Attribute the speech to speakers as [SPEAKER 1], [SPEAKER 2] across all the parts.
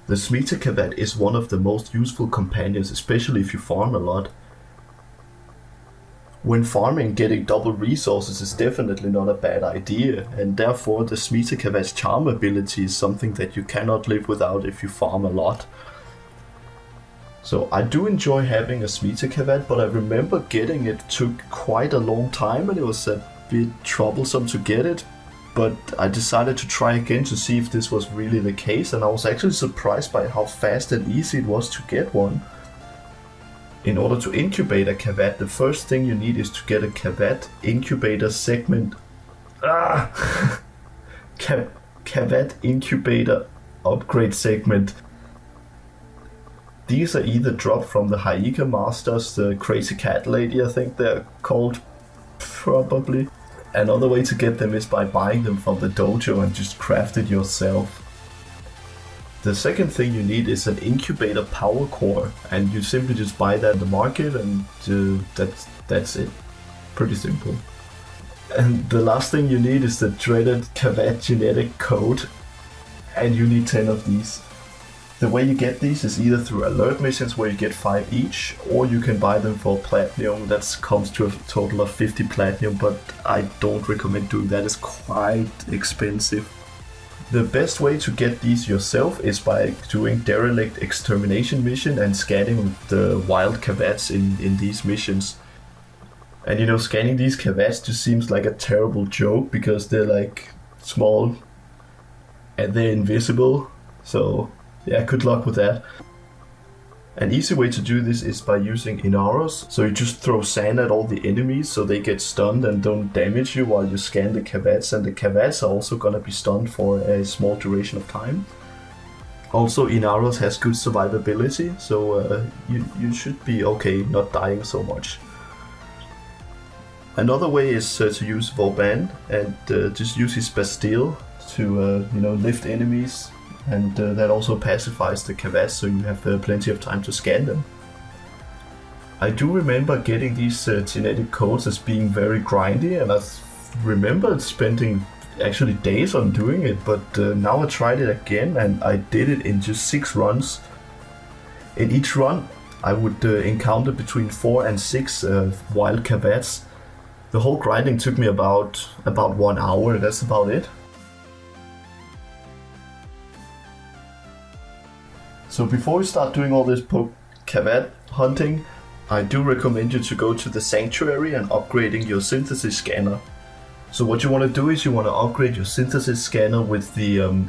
[SPEAKER 1] The Smeeta Kavat is one of the most useful companions, especially if you farm a lot. When farming, getting double resources is definitely not a bad idea, and therefore the Smeeta Kavat's charm ability is something that you cannot live without if you farm a lot. So I do enjoy having a Smeeta Kavat, but I remember getting it took quite a long time and it was a bit troublesome to get it. But I decided to try again to see if this was really the case, and I was actually surprised by how fast and easy it was to get one. In order to incubate a Kavat, the first thing you need is to get a Kavat incubator segment. Kavat incubator upgrade segment. These are either dropped from the Haika Masters, the Crazy Cat Lady I think they're called, probably. Another way to get them is by buying them from the dojo and just craft it yourself. The second thing you need is an incubator power core, and you simply just buy that in the market, and that's it. Pretty simple. And the last thing you need is the dreaded Kavat genetic code, and you need 10 of these. The way you get these is either through alert missions where you get 5 each, or you can buy them for platinum. That comes to a total of 50 platinum, but I don't recommend doing that, it's quite expensive. The best way to get these yourself is by doing derelict-extermination mission and scanning the wild Kavats in these missions. And you know, scanning these Kavats just seems like a terrible joke because they're like small and they're invisible, so yeah, good luck with that. An easy way to do this is by using Inaros, so you just throw sand at all the enemies so they get stunned and don't damage you while you scan the Kavats, and the Kavats are also gonna be stunned for a small duration of time. Also, Inaros has good survivability, so you should be okay not dying so much. Another way is to use Vauban and just use his Bastille to lift enemies. And that also pacifies the Kavats, so you have plenty of time to scan them. I do remember getting these genetic codes as being very grindy, and I remember spending actually days on doing it, but now I tried it again and I did it in just 6 runs. In each run I would encounter between 4 and 6 wild Kavats. The whole grinding took me about 1 hour, that's about it. So before you start doing all this Kavat hunting, I do recommend you to go to the sanctuary and upgrading your synthesis scanner. So what you want to do is you want to upgrade your synthesis scanner with the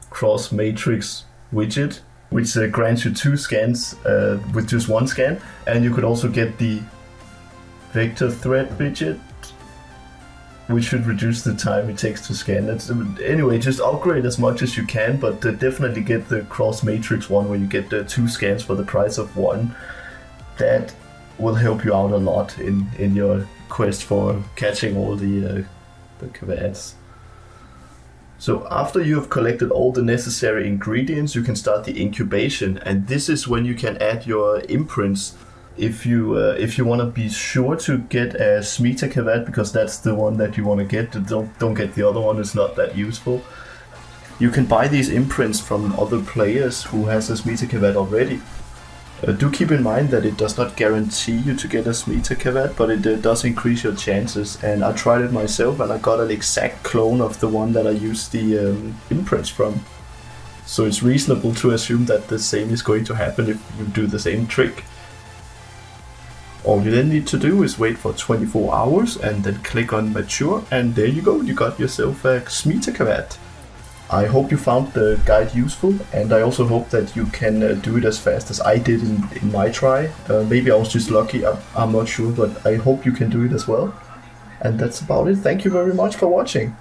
[SPEAKER 1] cross matrix widget, which grants you 2 scans with just 1 scan, and you could also get the vector thread widget, which should reduce the time it takes to scan it. Anyway, just upgrade as much as you can, but definitely get the cross matrix one where you get 2 scans for the price of 1. That will help you out a lot in your quest for catching all the Kavats. So after you have collected all the necessary ingredients, you can start the incubation, and this is when you can add your imprints. If you want to be sure to get a Smeeta Kavat, because that's the one that you want to get, don't get the other one, it's not that useful. You can buy these imprints from other players who has a Smeeta Kavat already. Do keep in mind that it does not guarantee you to get a Smeeta Kavat, but it does increase your chances, and I tried it myself and I got an exact clone of the one that I used the imprints from. So it's reasonable to assume that the same is going to happen if you do the same trick. All you then need to do is wait for 24 hours and then click on mature, and there you go, you got yourself a Smeeta Kavat. I hope you found the guide useful, and I also hope that you can do it as fast as I did in my try. Maybe I was just lucky, I'm not sure, but I hope you can do it as well. And that's about it. Thank you very much for watching.